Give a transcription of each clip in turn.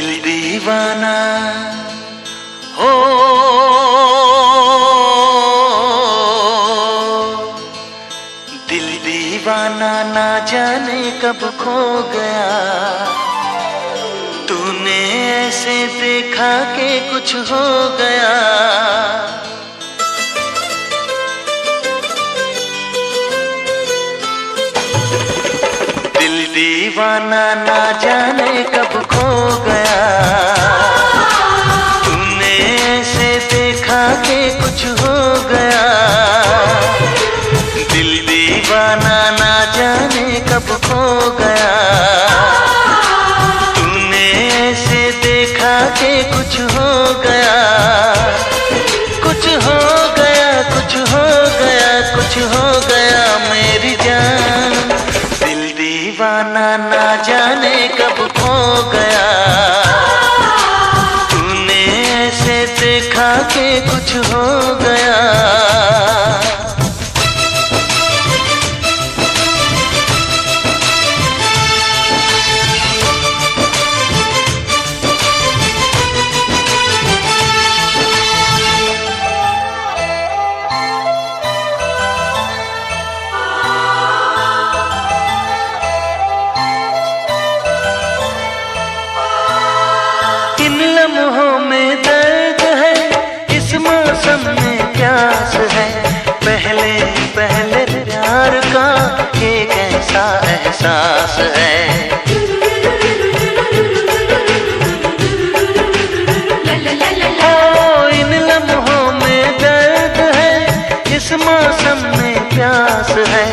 दिल दीवाना हो, दिल दीवाना ना जाने कब खो गया। तूने ऐसे देखा कि कुछ हो गया। दिल दीवाना ना जाने कब खो गया। तूने ऐसे देखा कि कुछ हो गया। दिल दीवाना ना जाने कब खो गया। तूने ऐसे देखा कि कुछ हो गया। कुछ हो गया, कुछ हो गया, कुछ हो गया मेरी जान। दिल दीवाना ना जाने कब खो गया। तूने ऐसे देखा कि कुछ हो गया। लम्हों में दर्द है, इस मौसम में प्यास है। पहले पहले प्यार का ये कैसा एहसास है। ओ इन लम्हों में दर्द है, इस मौसम में प्यास है।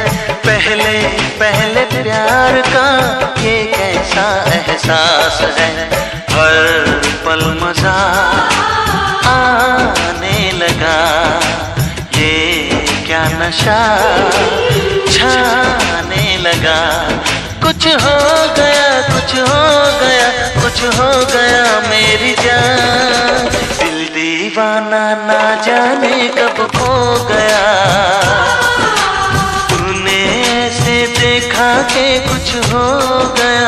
पहले पहले प्यार का ये कैसा एहसास है। हर पल मजा आने लगा, ये क्या नशा छाने लगा। कुछ हो गया, कुछ हो गया, कुछ हो गया मेरी जान। दिल दीवाना ना जाने कब खो गया। तूने ऐसे देखा कि कुछ हो गया।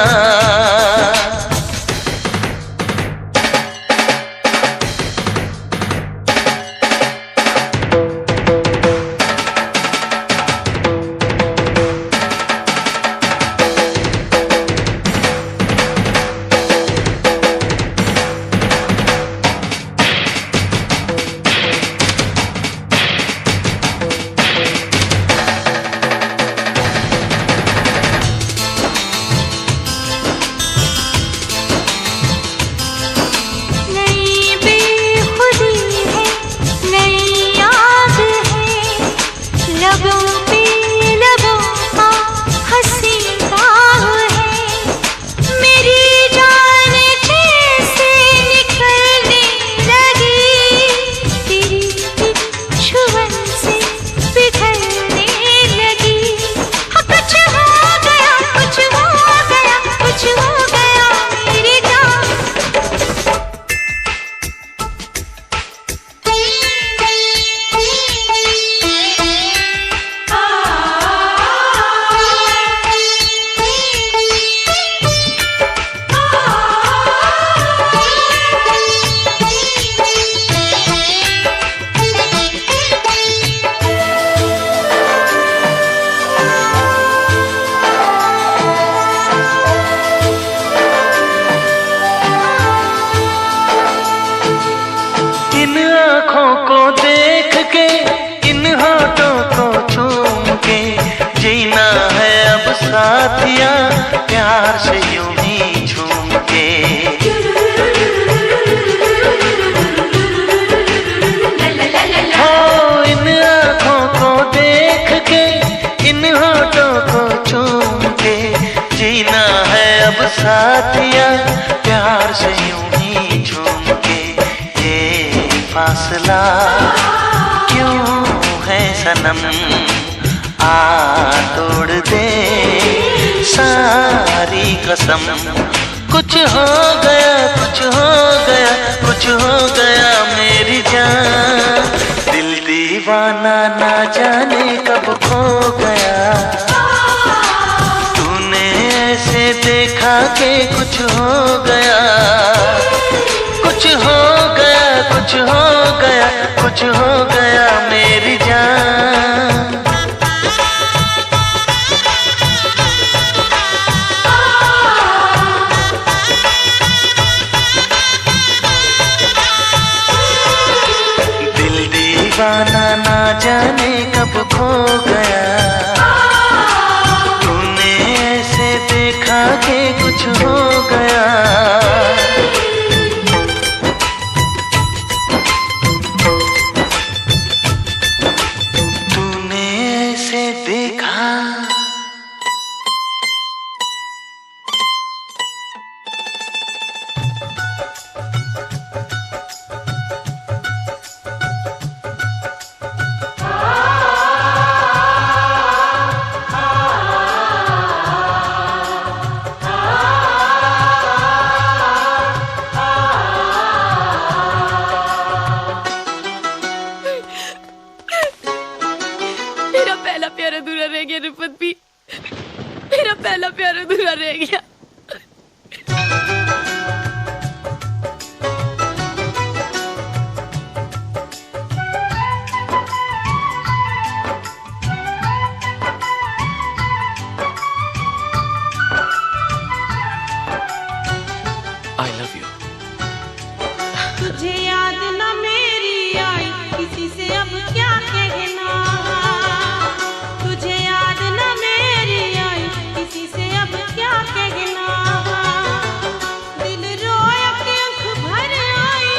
इन आँखों को देख के, इन होठों को चूम के, जीना है अब साथिया प्यार से यूं ही झूम के। हो इन आँखों को देख के, इन होठों को चूम के, जीना है अब साथिया प्यार से यूं ही झूम के। फासला क्यों है सनम, आ तोड़ दे सारी कसम। कुछ हो गया, कुछ हो गया, कुछ हो गया मेरी जान। दिल दीवाना ना जाने कब खो गया। तूने ऐसे देखा कि कुछ हो गया। कुछ हो गया मेरी जान। दिल दीवाना ना जाने कब खो गया, तूने ऐसे देखा कि कुछ हो गया। पहला प्यार अधूरा रह गया रिफत भी, मेरा पहला प्यार अधूरा रह गया। I love you. तुझे याद न मेरी आई, किसी से अब क्या कहना। तुझे याद न मेरी आई, किसी से अब क्या कहना। दिल रोया कि आँख भर आई,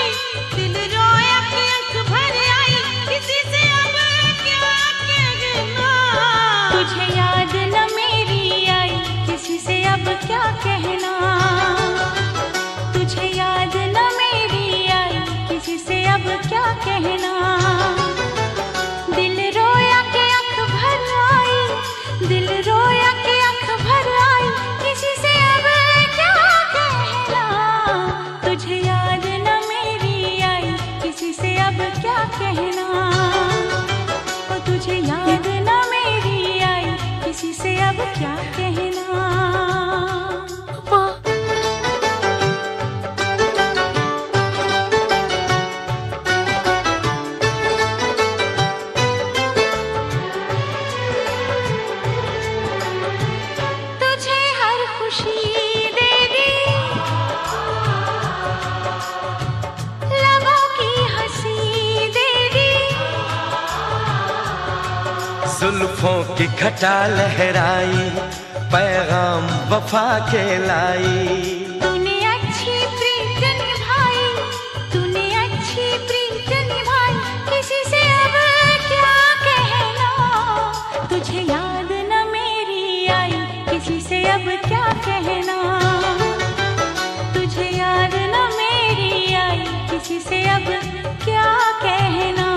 दिल रोया कि आँख भर आई, किसी से अब क्या कहना। तुझे याद न मेरी आई, किसी से अब क्या कहना। तुझे याद न मेरी आई, किसी से अब क्या कहना। दिल रोया कि आँख भर आई, दिल रोया कि आँख भर आई, किसी से अब क्या कहना। तुझे याद न मेरी आई, किसी से अब क्या कहना। ओ तुझे याद न मेरी आई, किसी से अब क्या कहना। तुझे हर खुशी दे दी, लबों की हंसी दे दी। जुल्फों की घटा लहराई, पैगाम वफा के लाई। तूने अच्छी प्रीत निभाई, तूने अच्छी प्रीत निभाई, किसी से अब क्या कहना। तुझे याद न मेरी आई, किसी से अब क्या कहना। तुझे याद न मेरी आई, किसी से अब क्या कहना।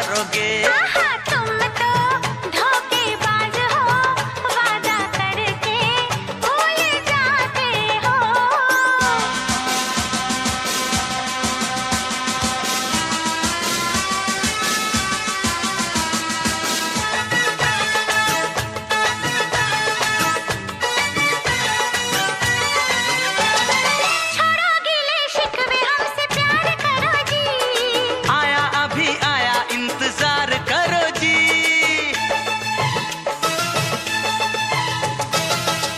भरोगे। आहा, तुम तो धोखेबाज हो, वादा करके भूल जाते हो। छोड़ो गिले शिकवे, हमसे प्यार करो जी। आया अभी आया, इंतजार करो जी।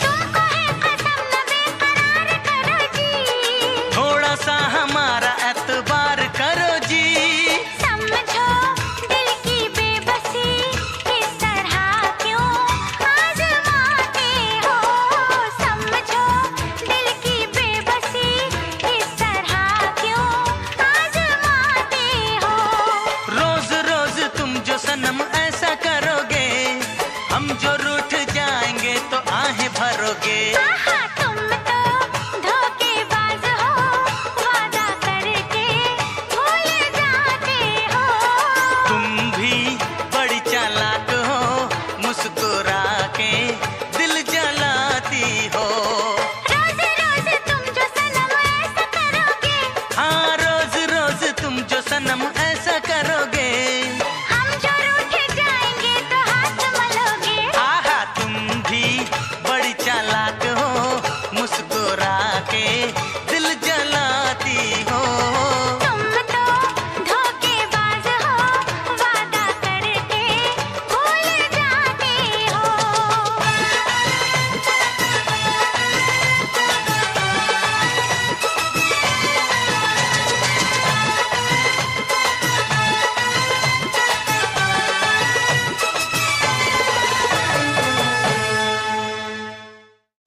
तुमको है कसम, न बेकरार करो जी। थोड़ा सा हमारा एतबार करो जी। समझो दिल की बेबसी, इस तरह क्यों आजमाते हो। समझो दिल की बेबसी, इस तरह क्यों आजमाते हो। रोज रोज तुम जो सनम ऐसा करोगे, हम जो रूठ जाएंगे तो आहें भरोगे। आहा, तुम तो धोखेबाज हो, वादा करके भूल जाते हो। तुम भी बड़ी चालाक हो, मुस्कुरा के दिल जलाती हो। रोज रोज तुम जो सनम ऐसा करोगे, हाँ रोज रोज तुम जो सनम ऐसा करोगे, हम जो रूठ जाएंगे तो हाथ मलोगे। आहा तुम भी बड़ी चालाक हो, मुस्कुरा के दिल जलाती हो। तुम तो धोखेबाज हो, वादा करके भूल जाते हो।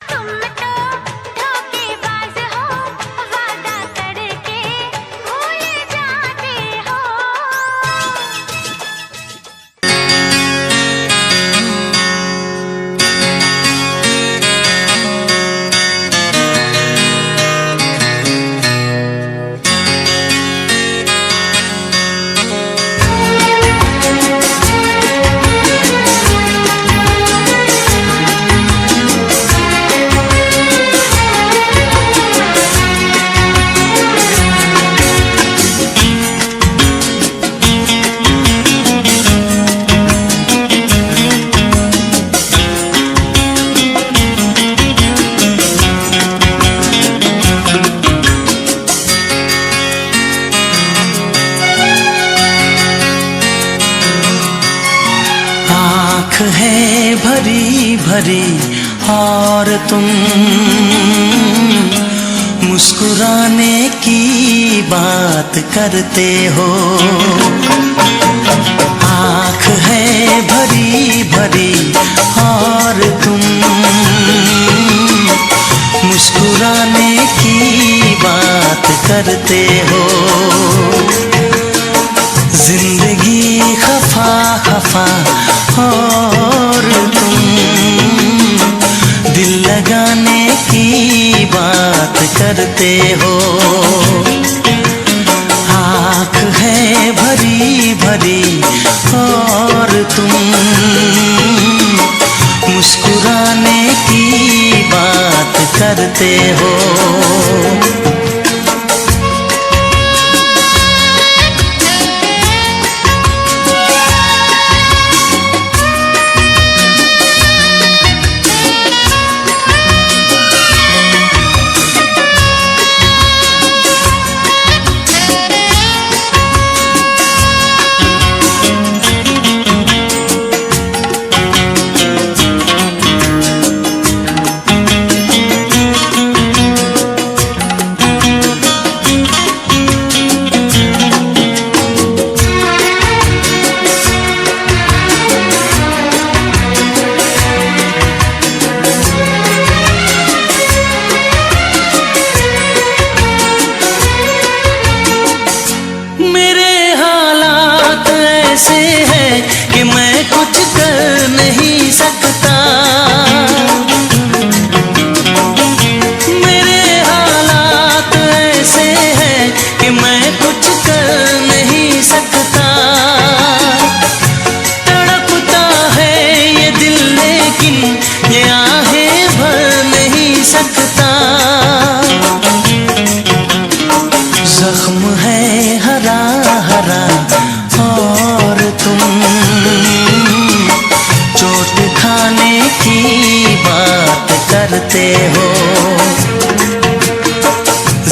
तुम तो धोखेबाज हो, वादा करके भूल जाते हो। आँख है भरी भरी और तुम मुस्कुराने की बात करते हो। आँख है भरी भरी और तुम मुस्कुराने की बात करते हो। जिंदगी खफा खफा और तुम दिल लगाने की बात करते हो। आँख है भरी भरी और तुम मुस्कुराने की बात करते हो। चोट खाने की बात करते हो।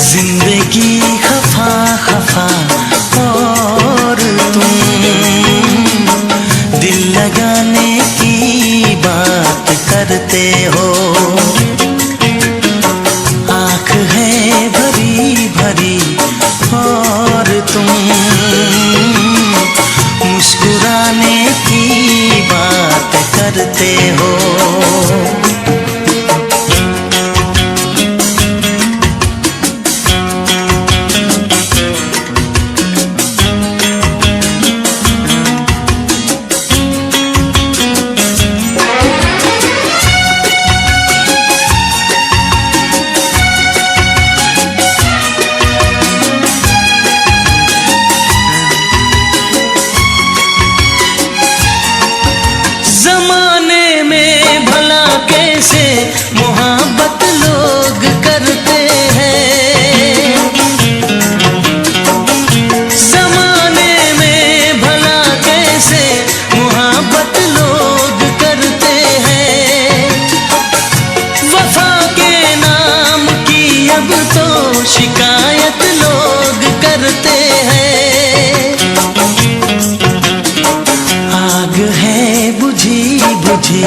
जिंदगी खफा खफा और तुम दिल लगाने की बात करते हो। आँख है भरी भरी और तुम मुस्कुराने की बात करते हो। जमाने में भला कैसे मोहब्बत लोग करते हैं। जमाने में भला कैसे मोहब्बत लोग करते हैं। वफा के नाम की अब तो शिकायत लोग करते हैं। आग है बुझी बुझी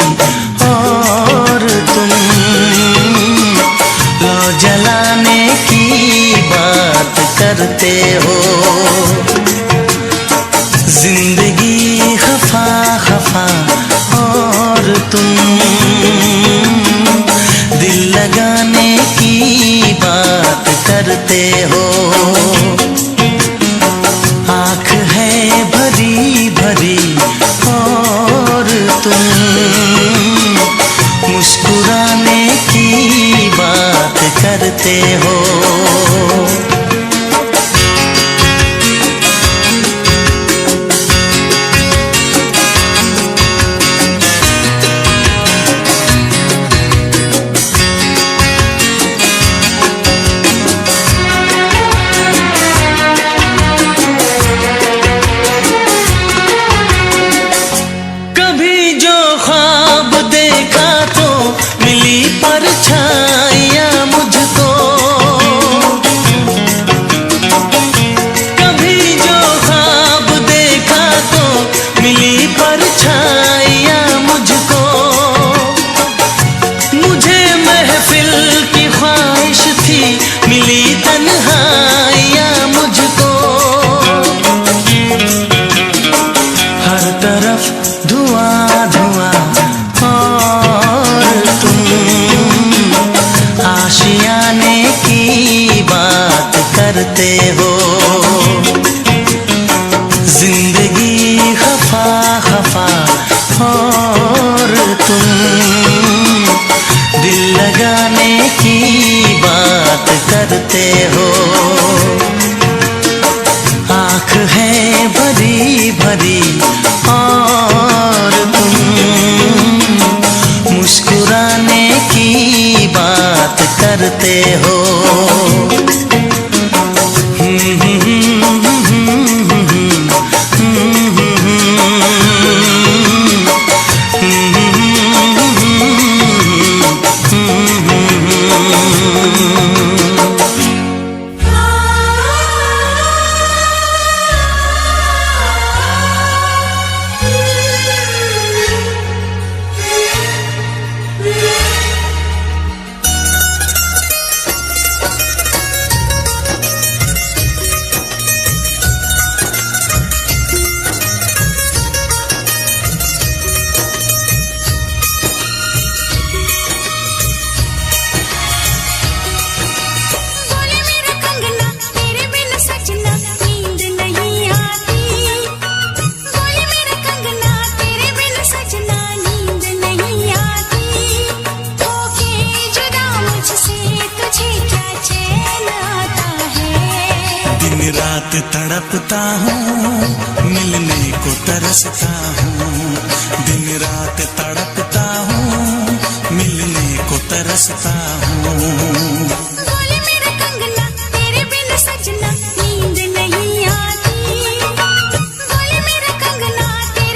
और तुम लो जलाने की बात करते हो। जिंदगी खफा खफा और तुम दिल लगाने की बात करते हो। आँख है भरी भरी और तुम मुस्कुराने की बात करते हो। कभी जो ख्वाब देखा तो मिली परछाइयाँ मुझको। कभी जो ख्वाब देखा तो मिली परछाइयाँ मुझको। मुझे महफिल की ख्वाहिश थी मिली तन्हाइयाँ मुझको। हर तरफ धुआं धुआं और तुम आशियाने की बात करते हो। जिंदगी खफा खफा और तुम दिल लगाने की बात करते हो। आँख है भरी भरी और तुम मुस्कुराने की बात करते हो। रात तड़पता हूँ, मिलने को तरसता हूँ। दिन रात तड़पता हूँ, मिलने को तरसता हूँ। बोले मेरा कंगना तेरे बिन सजना नींद नहीं आती। बोले मेरा कंगना तेरे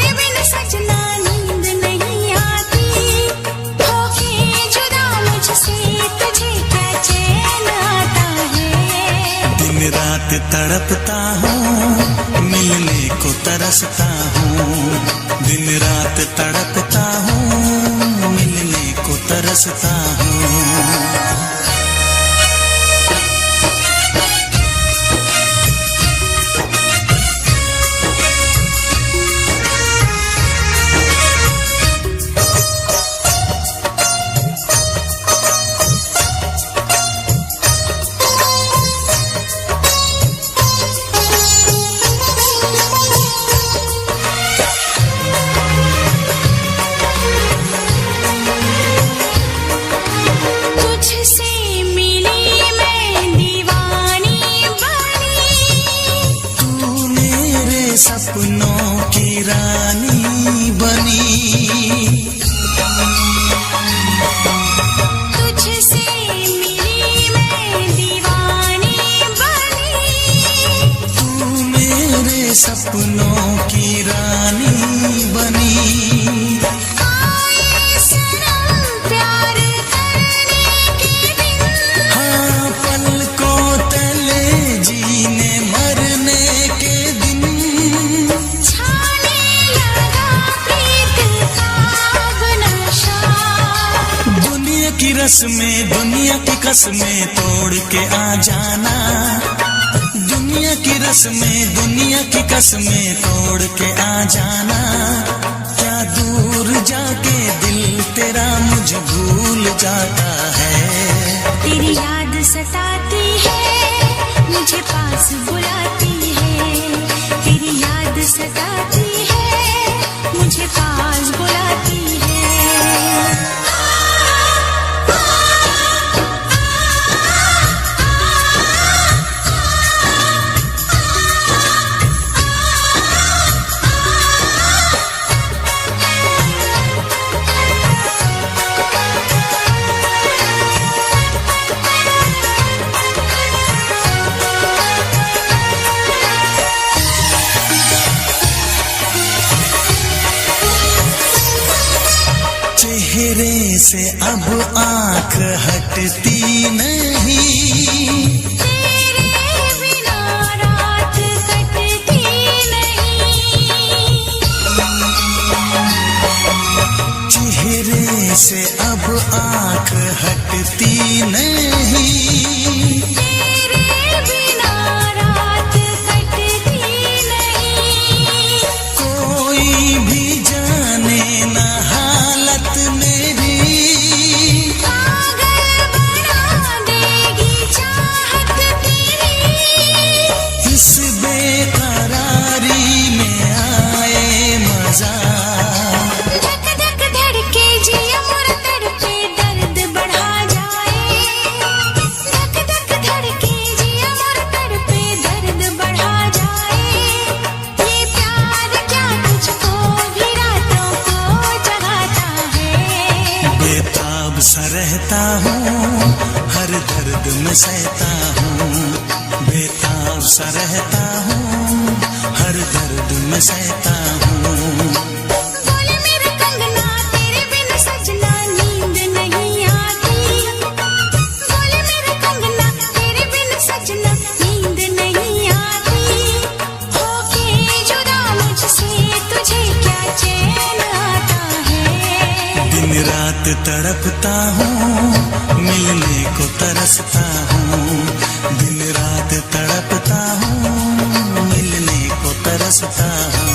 रात तड़पता हूँ, मिलने को तरसता हूँ। दिन रात तड़पता हूँ, मिलने को तरसता हूँ। सपनों की रानी बनी, तुझसे मिली मैं दीवानी बनी। तू मेरे सपनों की रानी बनी। आए सनम प्यार करने के दिन, हाँ पलकों तले जीने मरने के दिन। की रस्में दुनिया की कसमें तोड़ के आ जाना। दुनिया की रस्में दुनिया की कसमें तोड़ के आ जाना। क्या दूर जाके दिल तेरा मुझे भूल जाता है। तेरी याद सताती है, मुझे पास बुलाती है। तेरी याद सताती है, मुझे पास बुलाती है। चेहरे से अब आँख हटती नहीं। तेरे बिना रात कटती नहीं। चेहरे से अब आँख हटती नहीं। तेरे बिना रात कटती नहीं। कोई भी जाने ना हालत मेरी। पागल बना देगी चाहत तेरी। इस बेकरारी में आए मजा। धक धक धड़के जिया मोर तड़पे दर्द बढ़ा जाए। धक धक धड़के जिया मोर तड़पे दर्द बढ़ा जाए। ये प्यार क्या तुझको भी रातों को जगाता है। बेताब सा रहता हूँ, हर दर्द में सहता हूँ। बेताब सा रहता हूँ, हर दर्द में सहता हूँ। बोले मेरे कंगना तेरे बिन सजना नींद नहीं आती। बोले मेरे कंगना तेरे बिन सजना नींद नहीं आती। होके जुदा मुझसे तुझे क्या चैन आता है। दिन रात तड़पता हूँ, मिलने को तरसता हूँ। दिन रात तड़पता हूँ, मिलने को तरसता हूँ।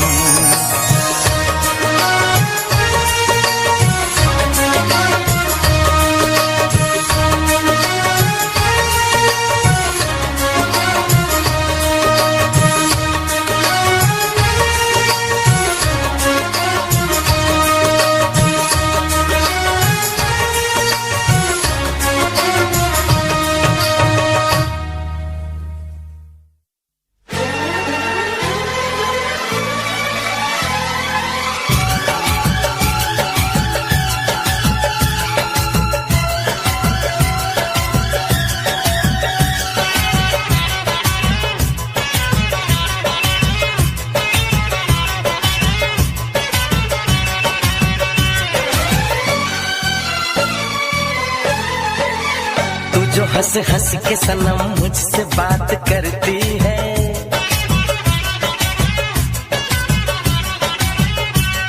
हंस हंस के सनम मुझसे बात करती है,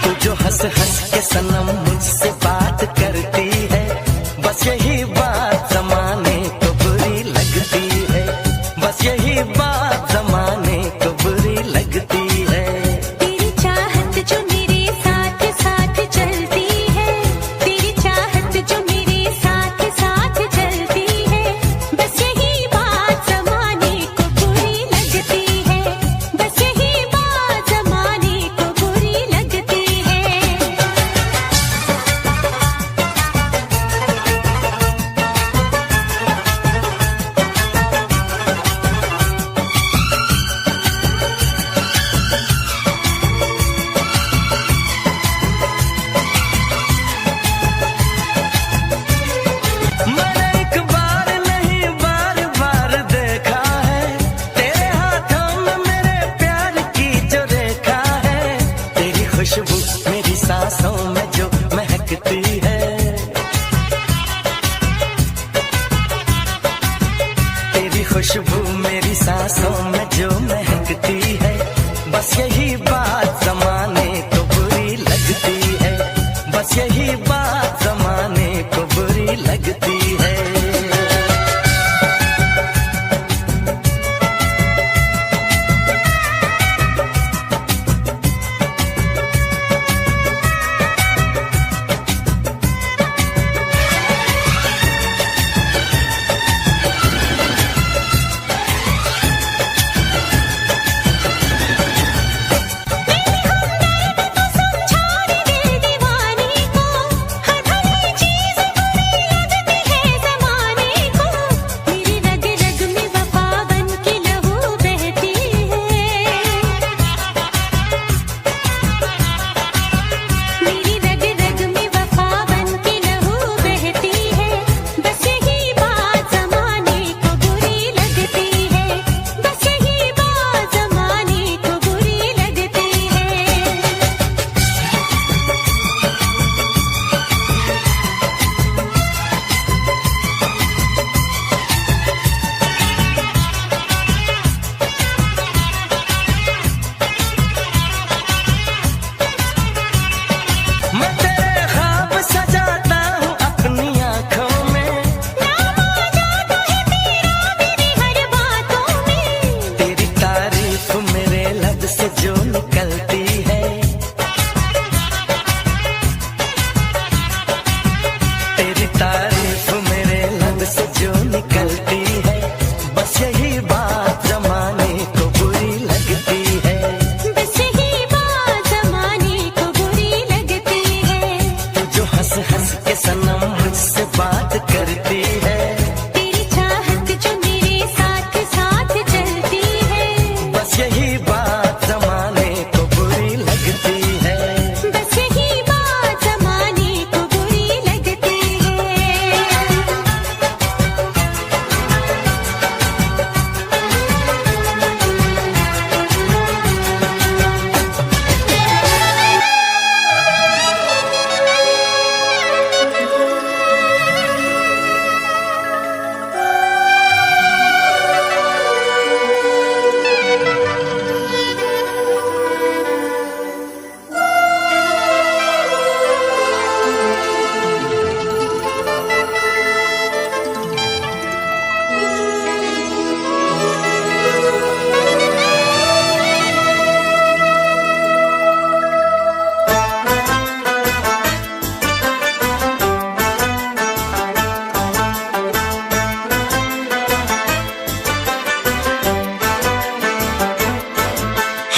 तू जो हंस हंस के सनम मुझसे बात करती है, बस यही बात जमाने को बुरी लगती है, बस यही बात जमाने को बुरी लगती है। तेरी चाहत जो मेरे साथ साथ चलती है, तेरी चाहत जो मेरे साथ साथ चलती है, बस यही बात जमाने को बुरी लगती है, बस यही बात जमाने को बुरी लगती है। मैंने एक बार नहीं बार बार देखा है, तेरे हाथों में मेरे प्यार की जो रेखा है, तेरी खुशबू मेरी सांसों में जो महकती है, तेरी खुशबू मेरी सांसों में जो महकती है, बस यही बात जमाने को बुरी लगती है, बस यही बात जमाने को बुरी लगती है। समझाने दिल दीवाने को, हर भली चीज बुरी लगती है जमाने को, मेरी रग रग में वफा बन के लहू बहती है, मेरी रग रग में वफा बन के लहू बहती है, बस यही बात जमाने को बुरी लगती है, बस यही बात जमाने को बुरी लगती है। मैं तेरे ख्वाब सजाता हूँ अपनी आँखों में, नाम आ जाता है तेरा मेरी हर बातों में, तेरी तारीफ मेरे लब से जो निकलती है, तेरी तारीफ मेरे लब से जो निकलती है, बस यही बात जमाने को बुरी लगती है, बस यही बात जमाने को बुरी लगती है। तू जो हंस हंस के सनम मुझसे बात करती है, तेरी चाहत जो मेरे साथ साथ चलती है, बस यही बात जमाने को बुरी लगती है। बस यही बात जमाने को बुरी लगती है।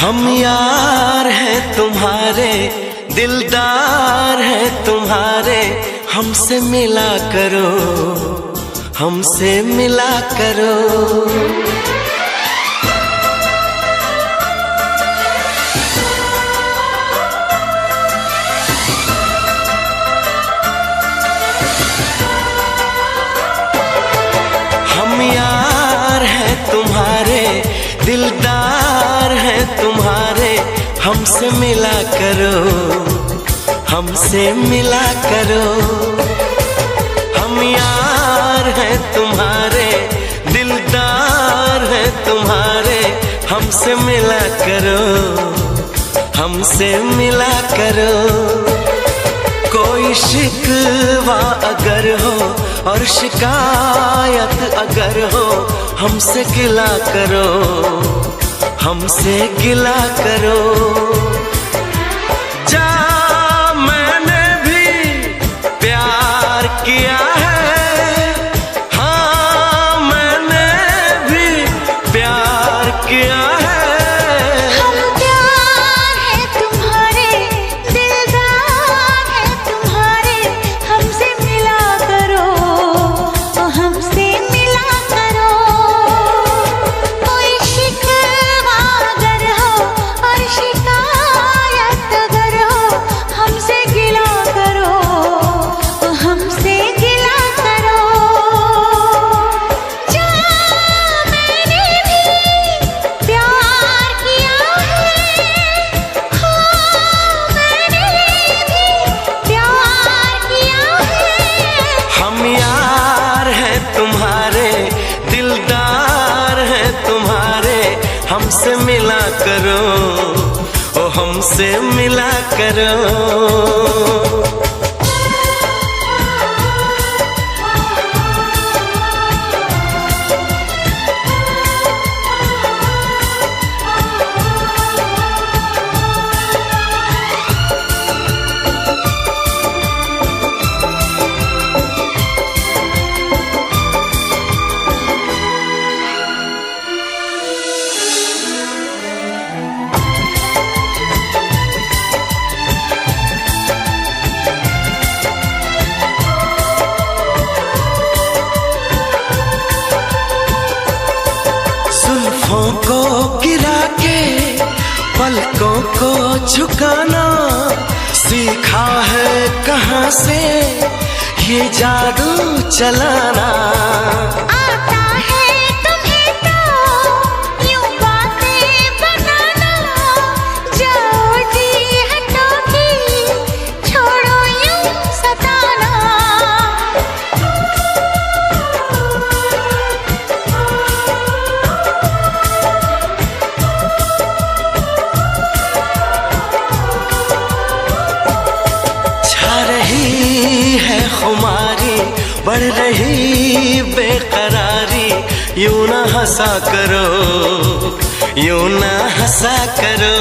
हम यार हैं तुम्हारे, दिलदार हैं तुम्हारे, हमसे मिला करो, हमसे मिला करो। हम यार हैं तुम्हारे, दिलदार हैं तुम्हारे, हमसे मिला करो, हमसे मिला करो। हम यार हैं तुम्हारे, तुम्हारे, हमसे मिला करो, हमसे मिला करो। कोई शिकवा अगर हो और शिकायत अगर हो, हमसे गिला करो, हमसे गिला करो। जा मैंने भी प्यार किया है, हाँ मैंने भी प्यार किया है। हम प्यार है तुम्हारे, दिलदार है तुम्हारे, हमसे मिला करो, ओ हमसे मिला करो। कोई शिकवा अगर हो और शिकायत अगर हो, हमसे गिला करो, ओ हमसे गिला करो। जा मैंने भी प्यार किया है, हाँ मैंने भी प्यार किया है। हम यार हैं तुम्हारे, दिलदार हैं तुम्हारे, हमसे मिला करो, ओ हमसे मिला करो। जुल्फों को गिरा के पलकों को झुकाना सीखा है कहाँ से ये जादू चलाना। आता है तुम्हें तो यूं बातें बनाना, जाओ जी हटोगी, छोड़ो यूं सताना। छा रही है खुमारी, बढ़ रही बेकरारी, यूं ना हंसा करो, यूं ना हंसा करो।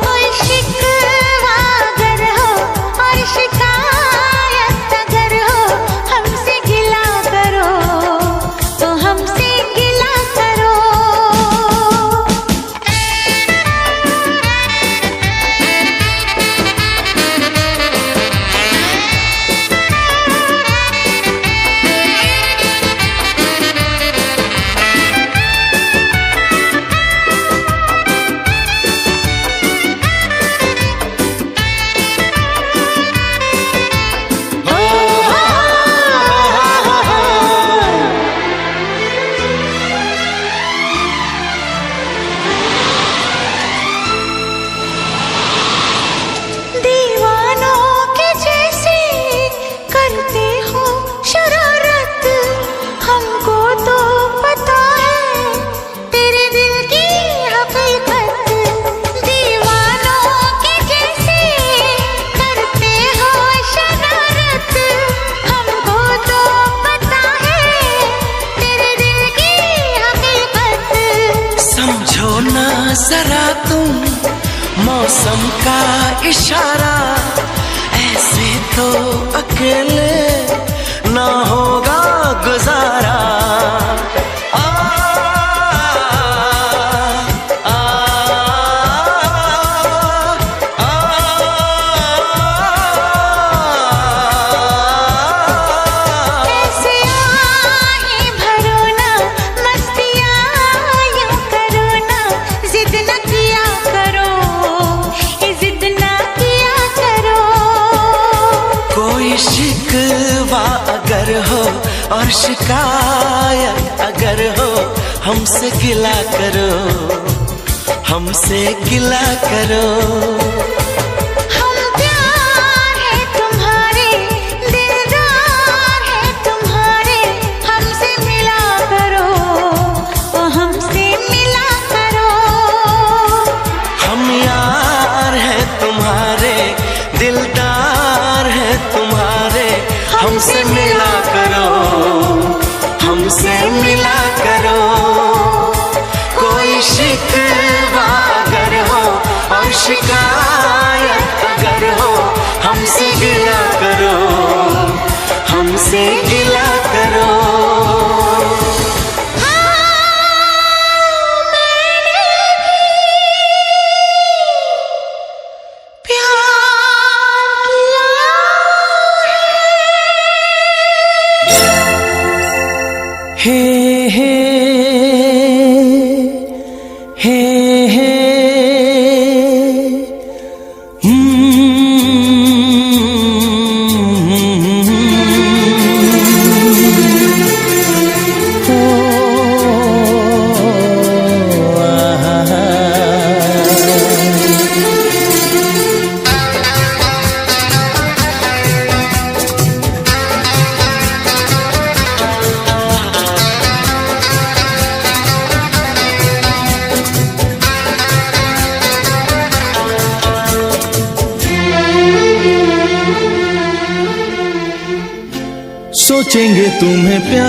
कोई शिकवा अगर हो और शिकायत अगर हो, हमसे गिला करो, तो हमसे गिला करो। दीवानों के जैसे करते हो शरारत, हमको तो पता है तेरे दिल की हकीकत। दीवानों के जैसे करते हो शरारत, हमको तो पता है तेरे दिल की हकीकत। समझो ना जरा तुम मौसम का इशारा, ऐसे तो अकेले ना होगा गुजारा। आ, आ, आ, ऐसे आहें भरो ना, मस्तियाँ यूं करो ना, जिद न किया करो, जिद न किया करो। कोई शिकवा अगर हो और शिकायत अगर हो, हमसे गिला करो, हमसे गिला करो। हम प्यार है तुम्हारे, दिलदार है तुम्हारे, हमसे मिला करो, हमसे मिला करो, हमसे मिला करो। कोई शिकवा अगर हो और शिकायत अगर हो, हमसे गिला करो, हमसे गिला करो। हे हे हे हे सोचेंगे तुम्हें प्यार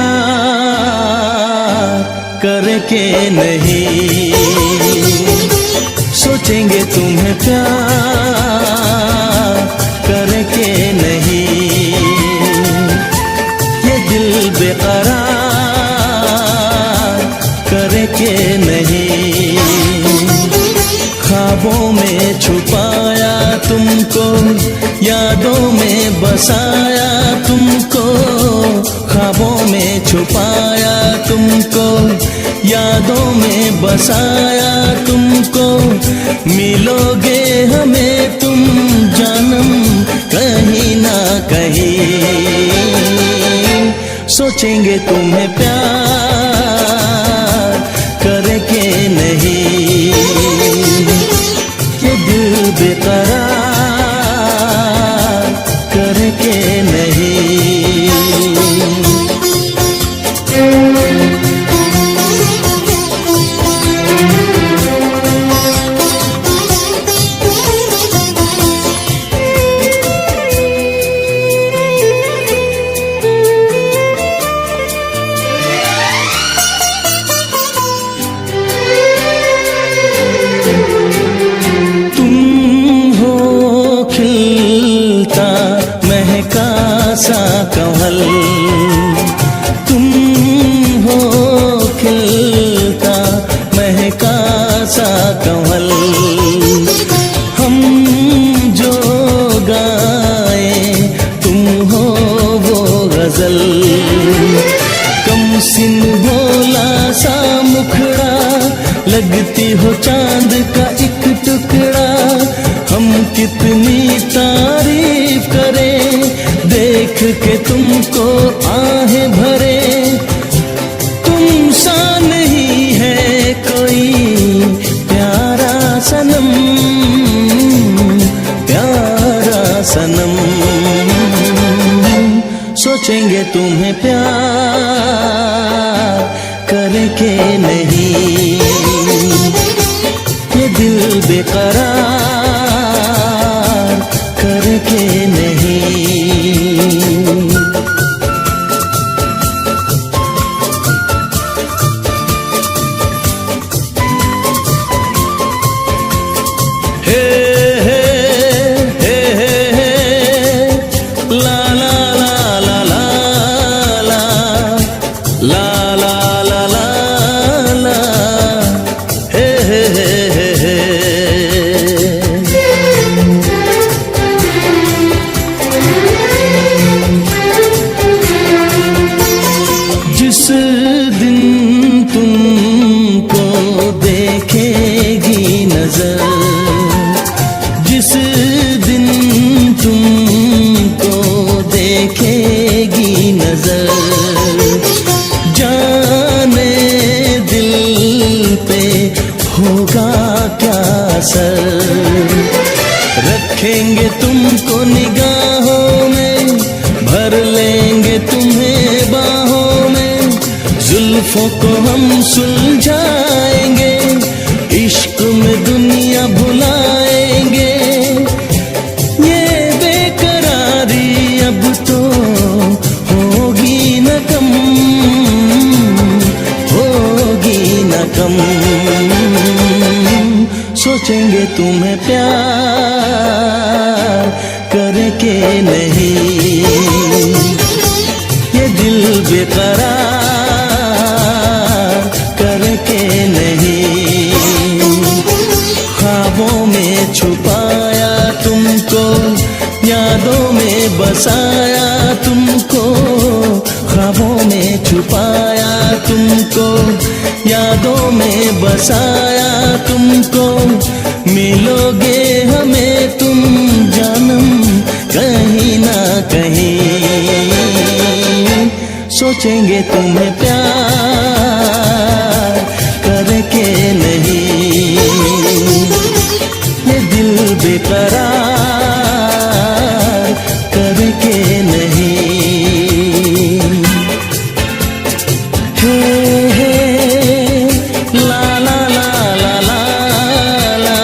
करके नहीं, सोचेंगे तुम्हें प्यार करके नहीं। ये दिल बेकरार करके नहीं। ख्वाबों में छुपाया तुमको, यादों में बसाया तुमको। ख्वाबों में छुपाया तुमको, यादों में बसाया तुमको। मिलोगे हमें तुम जानम कहीं ना कहीं। सोचेंगे तुम्हें प्यार करके नहीं। ये दिल बेकरार करके नहीं। सा कमल तुम हो, खिलता महका सा कमल। हम जो गाए तुम हो वो गजल। कम सिन भोला सा मुखड़ा, लगती हो चांद का एक टुकड़ा। हम कितनी तारीफ करें देख के तुमको आहें भरे। तुम सा नहीं है कोई प्यारा सनम, प्यारा सनम। सोचेंगे तुम्हें प्यार करके नहीं। ये दिल बेकरार करके नहीं। हे हे हे हे हे ला ला ला ला ला ला ला ला ला ला ला हे हे हे हे हे। जिस दिन तुमको देखेगी नजर, जिस दिन तुमको देखेगी नजर। जाने दिल पे होगा क्या असर। रखेंगे तुमको निगाहों में, भर लेंगे तुम्हें बाहों में। जुल्फों को हम सुलझाएंगे, इश्क में दुनिया भुलाएंगे। ये बेकरारी अब तो सोचेंगे तुम्हें प्यार करके नहीं, ये दिल बेकरार करके नहीं। ख्वाबों में छुपाया तुमको, यादों में बसाया तुमको, ख्वाबों में छुपाया तुमको, यादों में बसाया तुमको। मिलोगे हमें तुम जानम कहीं ना कहीं, सोचेंगे तुम्हें प्यार करके नहीं, ये दिल बेकरार करके नहीं। हे हे ला ला ला ला ला ला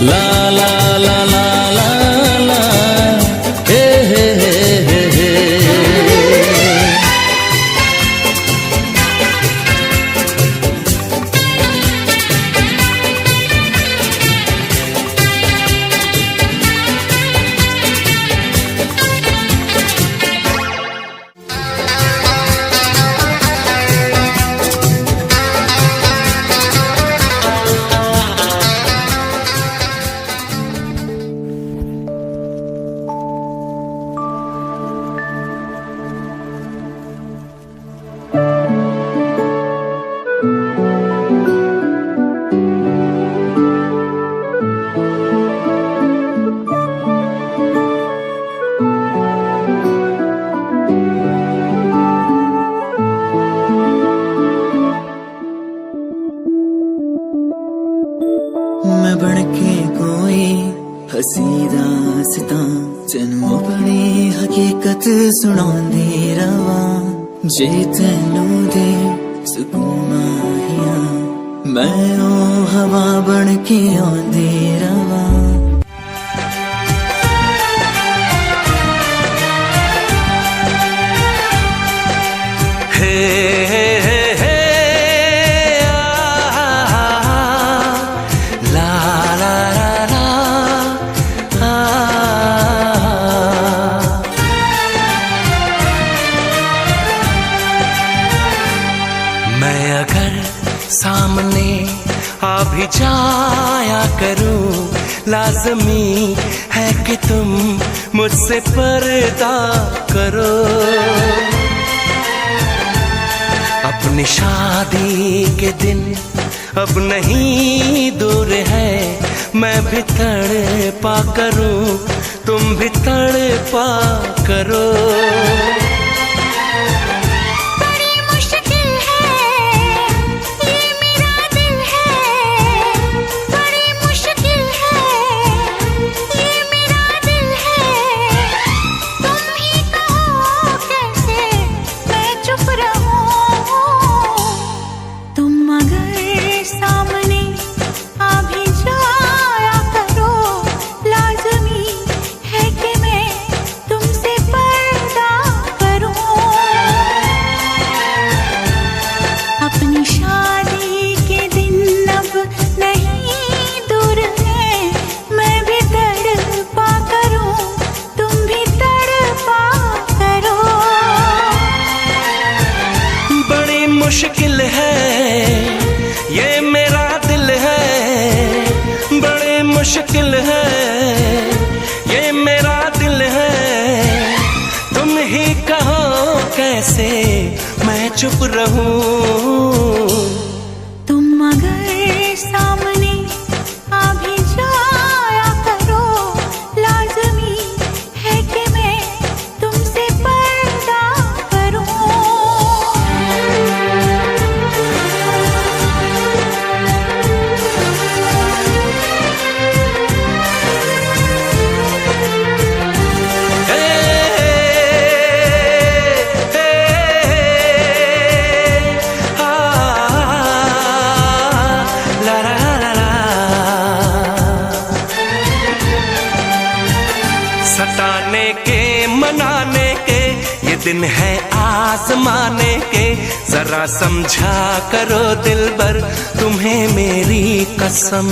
ला ला ला ला ला ला हे हे हे हे हे। मैं बनके कोई हसी दास्तां तेनू अपनी हकीकत सुणांदी रवां, जे तेनू दे सुकून माहिया मैं ओ हवा बनके आंदी रवां। हे हे हे हे ला ला ला ला मैं अगर सामने आ भी जाया करूं, लाज़मी है कि तुम मुझसे पर्दा करो। अपनी शादी के दिन अब नहीं दूर है, मैं भी तड़पा करूं, तुम भी तड़पा करो। बड़ी मुश्किल है ये मेरा दिल है, बड़ी मुश्किल है ये मेरा दिल है। तुम ही कहो कैसे मैं चुप रहूं, तुम अगर सामने आ भी जाया करो, लाज़मी है कि मैं तुमसे पर्दा करूं। अपनी शादी के दिन अब नहीं दूर है, मैं भी तड़पा करूं, तुम भी तड़पा करो। बड़ी मुश्किल है ये मेरा दिल है, बड़ी मुश्किल है ये मेरा दिल है। तुम ही कहो कैसे मैं चुप रहूं, तुम अगर सामने आ भी जाया करो, लाज़मी है कि मैं तुमसे पर्दा करूं। हे हे आ ला ला ला ला। सताने के मनाने के ये दिन है आजमाने के, जरा समझा करो दिलबर तुम्हें मेरी कसम।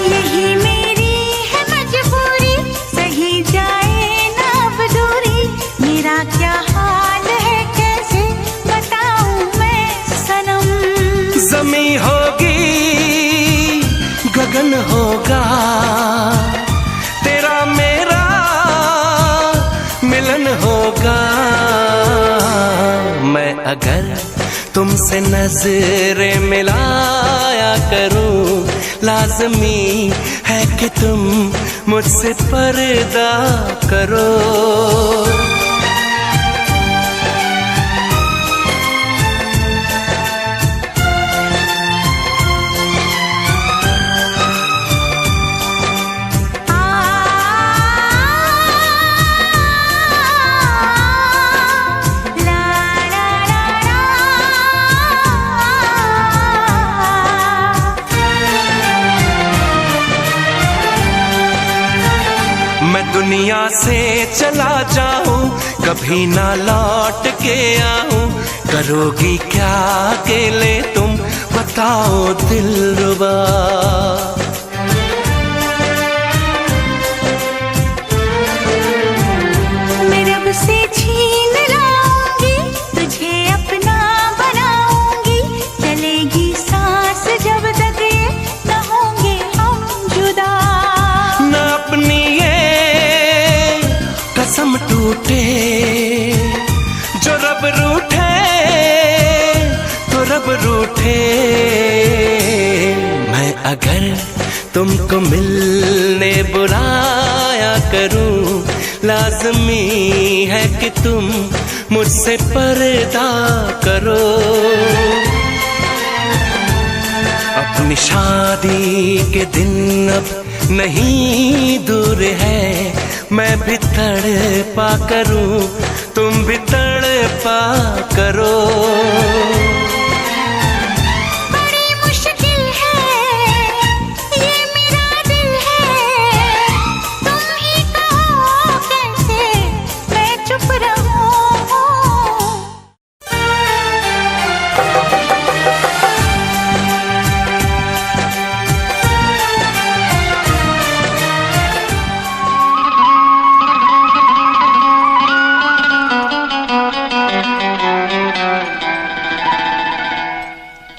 यही मेरी है मजबूरी, सही जाए ना अब दूरी, मेरा क्या हाल है कैसे बताऊं मैं सनम। ज़मीं होगी गगन होगा, तेरा मेरा मिलन होगा। मैं अगर तुमसे नजरें मिलाया करूं, लाज़मी है कि तुम मुझसे पर्दा करो। दुनिया से चला जाऊं, कभी ना लौट के आऊं, करोगी क्या अकेले तुम बताओ दिलरुबा। मैं रब से छीन लाऊंगी, तुझे अपना बनाऊंगी, चलेगी सांस जब तक ये न होंगे हम जुदा। न अपनी कसम टूटे, जो रब रूठे तो रब रूठे। मैं अगर तुमको मिलने बुलाया करूं, लाज़मी है कि तुम मुझसे पर्दा करो। अपनी शादी के दिन अब नहीं दूर है, मैं भी तड़पा करूं, तुम भी तड़पा करो। बड़ी मुश्किल है ये मेरा दिल है, तुम ही कहो कैसे मैं चुप रहूं।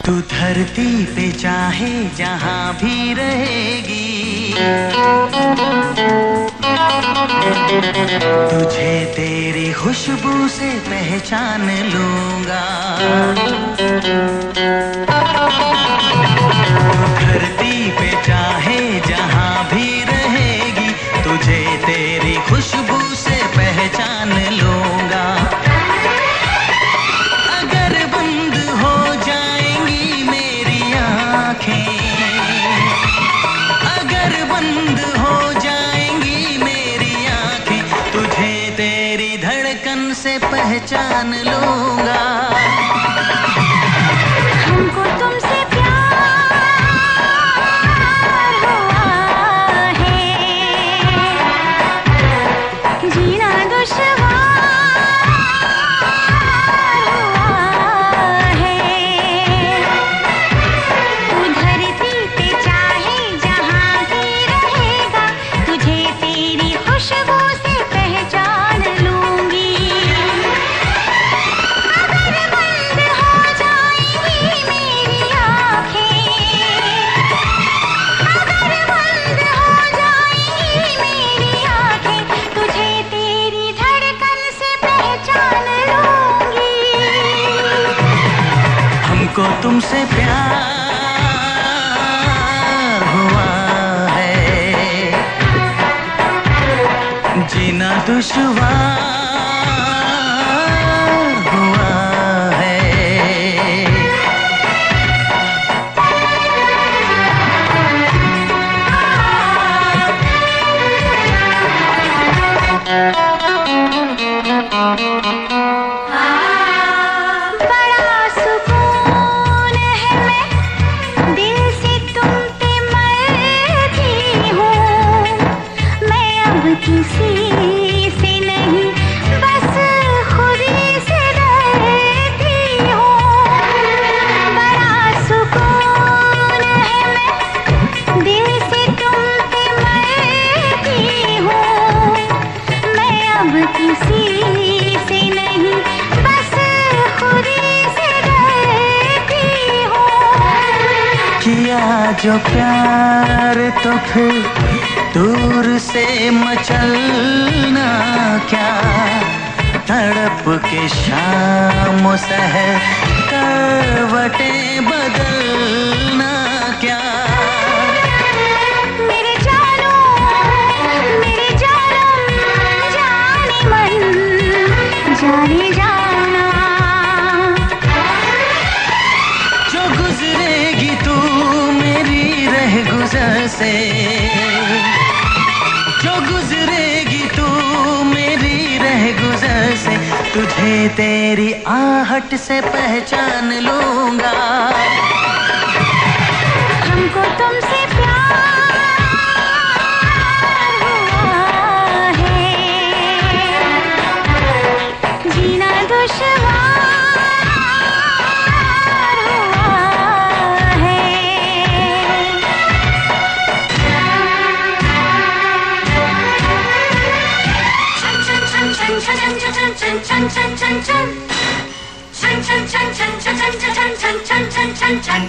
तू धरती पे चाहे जहां भी रहेगी, तुझे तेरी खुशबू से पहचान लूंगा। तू धरती पे चाहे जहां भी रहेगी, तुझे तेरी खुशबू से पहचान लूंगा। अगर बंद हो जाएंगी मेरी आंखें, तुझे तेरी धड़कन से पहचान लूंगा। हमको तुमसे प्यार हुआ है, जीना दुश्वार हुआ है। तू धरती पे चाहे जहां भी रहेगा, तुझे तेरी खुशबू से पहचान लूंगी। अगर बंद हो जाएंगी मेरी आँखें, अगर बंद हो जाएंगी मेरी आँखें, तुझे तेरी धड़कन से पहचान लूंगी। हमको तुमसे प्यार हुआ है, जीना दुश्वार हुआ है। बड़ा सुकून है, मैं दिल से तुम पे मरती हूँ। जो प्यार तो फिर दूर से मचलना क्या, तड़प के शाम सहर करवटें बदलना क्या। मेरे जानू जाने मन जाने जाना। जो गुजरेगी तू मेरी रह गुजर से, जो गुजरेगी तू मेरी रह गुजर से, तुझे तेरी आहट से पहचान लूंगा। हमको तुमसे प्यार हुआ है, जीना दुश्वार हुआ है।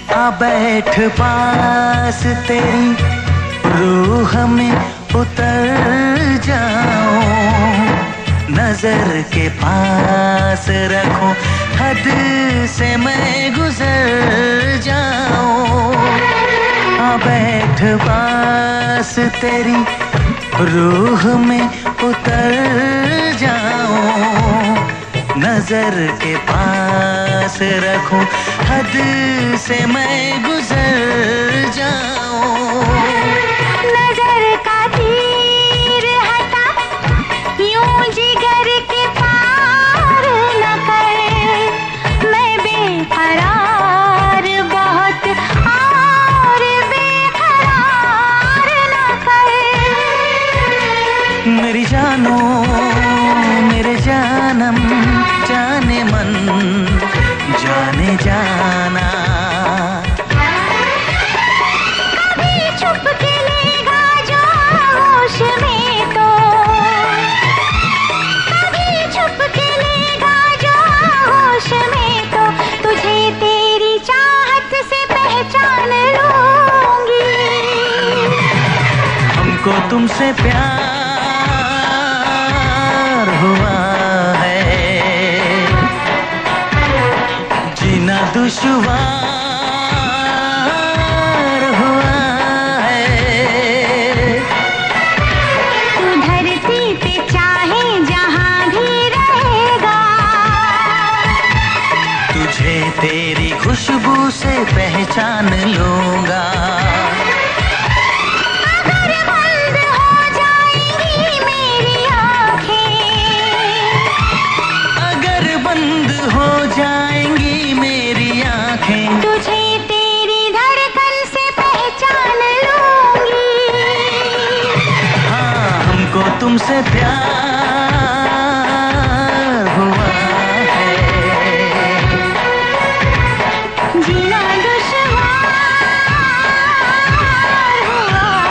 आ बैठ पास तेरी रूह में उतर जाऊं, नजर के पास रखूं, हद से मैं गुजर जाऊं। आ बैठ पास तेरी रूह में उतर जाऊं, नजर के पास रखूं, हद से मैं गुजर जाऊं। नजर का तीर हटा, यूं जिगर के पार न कर, मैं बेकरार बहुत और बेकरार न कर। मेरी जानो मेरे जानम जाने मन जाने जाना। कभी छुप के लेगा जो होश में तो, कभी छुप के लेगा जो होश में तो, तुझे तेरी चाहत से पहचान लूंगी। हमको तुमसे प्यार हुआ है, जीना दुश्वार हुआ है। तू धरती पे चाहे जहां भी रहेगा, तुझे तेरी खुशबू से पहचान लूंगा। अगर बंद हो जाएंगी मेरी आँखें, अगर बंद हो जाएंगी मेरी आंखें, तुझे तेरी धड़कन से पहचान लूंगी। हाँ हमको तुमसे प्यार हुआ है, जीना दुश्वार हुआ है।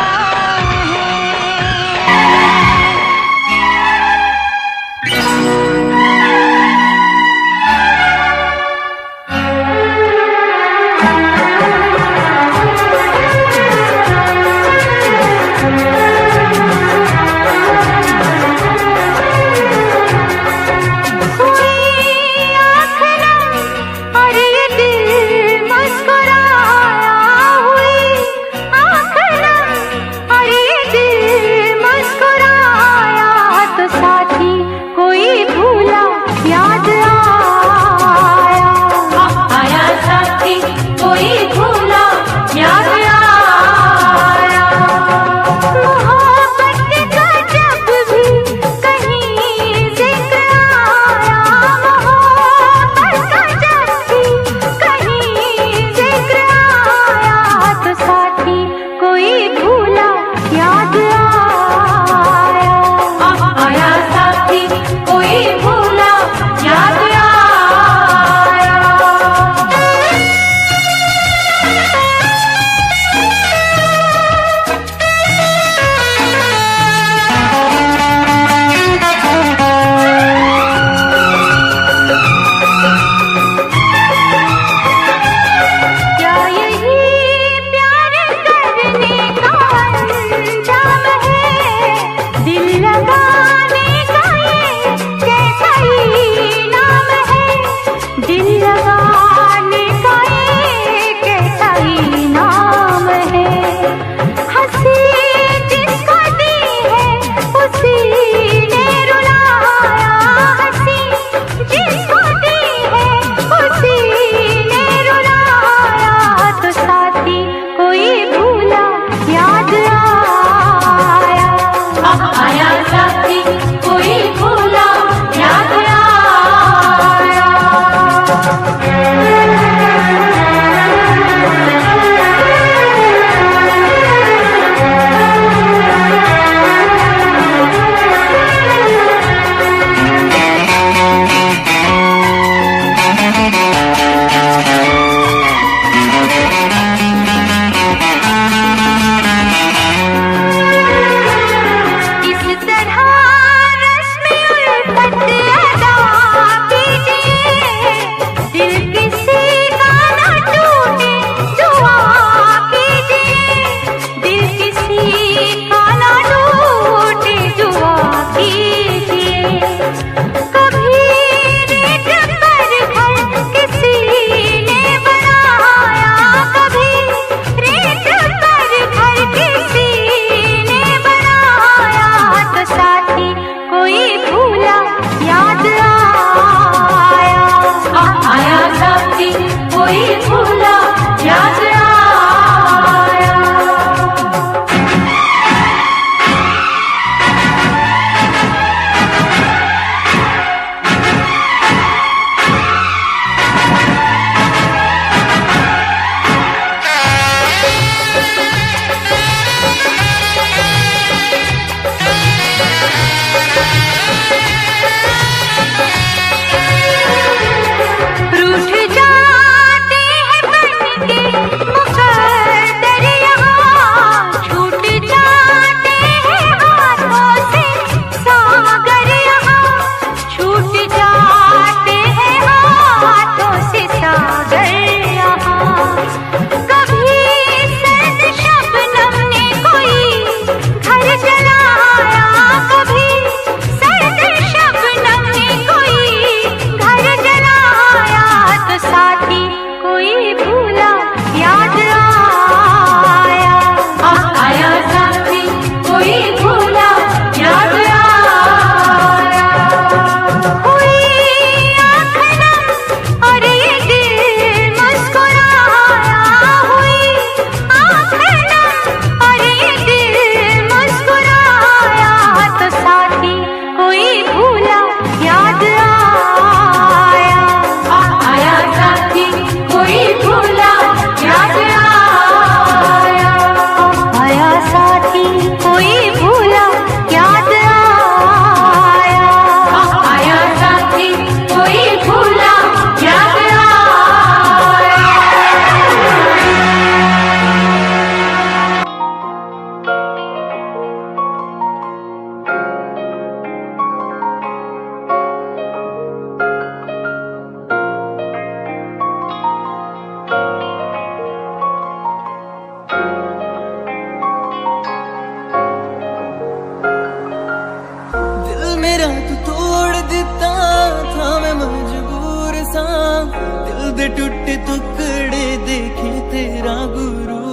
दे टूटे टुकड़े देखे तेरा गुरु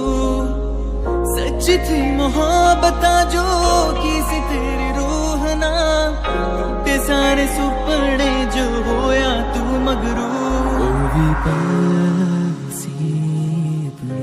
सच थी मोहब्बत जो की सी तेरी रूह ना ते सारे सुपने जो होया तू मगरू ओ भी पासी अपने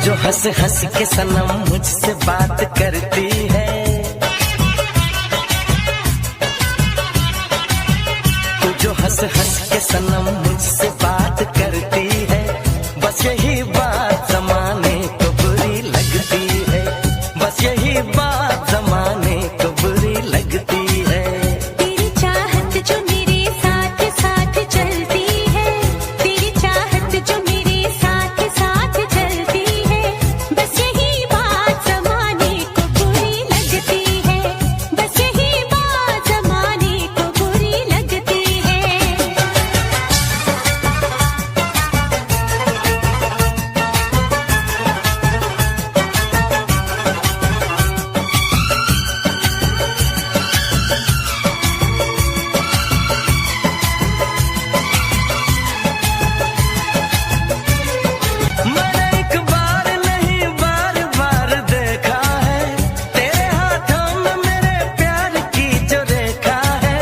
जो हंस हंस के सनम मुझसे बात करती है, तू जो हंस हंस के सनम मुझसे बात करती है, बस यही बात जमाने को बुरी लगती है, बस यही बात जमाने को बुरी लगती है। तेरी चाहत जो मेरे साथ साथ चलती है, तेरी चाहत जो मेरे साथ साथ चलती है, बस यही बात जमाने को बुरी लगती है, बस यही बात जमाने को बुरी लगती है। मैंने एक बार नहीं बार बार देखा है, तेरे हाथों में मेरे प्यार की जो रेखा है,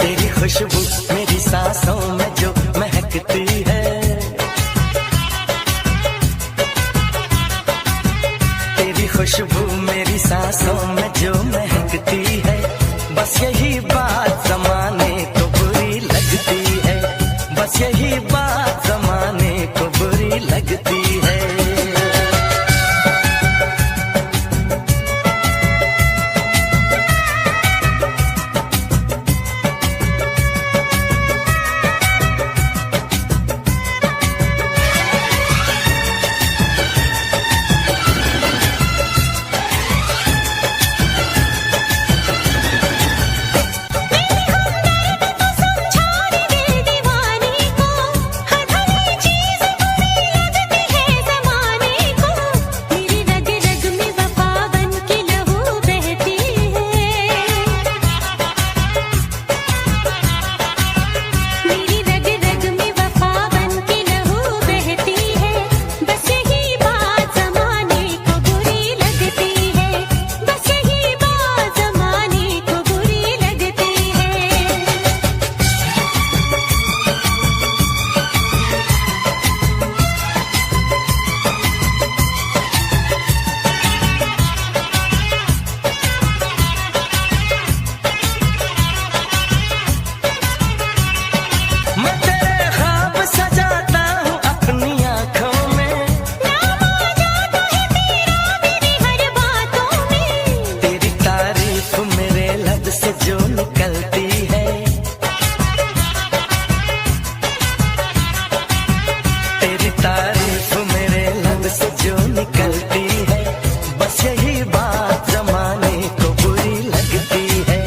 तेरी खुशबू मेरी सांसों में जो महकती है, तेरी खुशबू मेरी सांसों में जो महकती है, बस यही बात जमाने को बुरी लगती है, बस यही बात जमाने को बुरी लगती है। मैं तेरे ख्वाब सजाता हूँ अपनी आँखों में, नाम आ जाता है तेरा मेरी हर बातों में, तेरी तारीफ मेरे लब से जो निकलती है, तेरी तारीफ मेरे लब से जो निकलती है, बस यही बात जमाने को बुरी लगती है,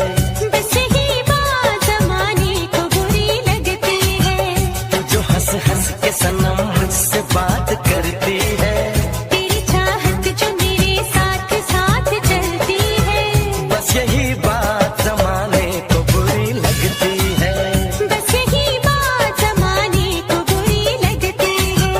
बस यही बात जमाने को बुरी लगती है। तू जो हंस हंस के सनम मुझसे बात करती है, तेरी चाहत जो मेरे साथ साथ चलती है, बस यही बात जमाने को बुरी लगती है। बस यही बात जमाने को बुरी लगती है।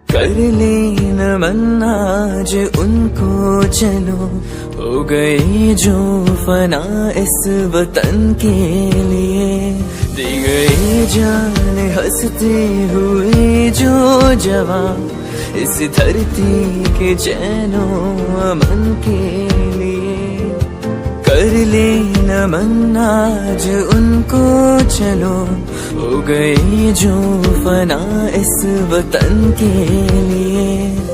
कर लेना मन आज उनको चलो, हो गए जो फना इस वतन के लिए, दी गई जान हंसते हुए जो जवान इस धरती के चैनो अमन के लिए। कर कर ले नमन आज उनको चलो, हो गए जो फना इस वतन के लिए।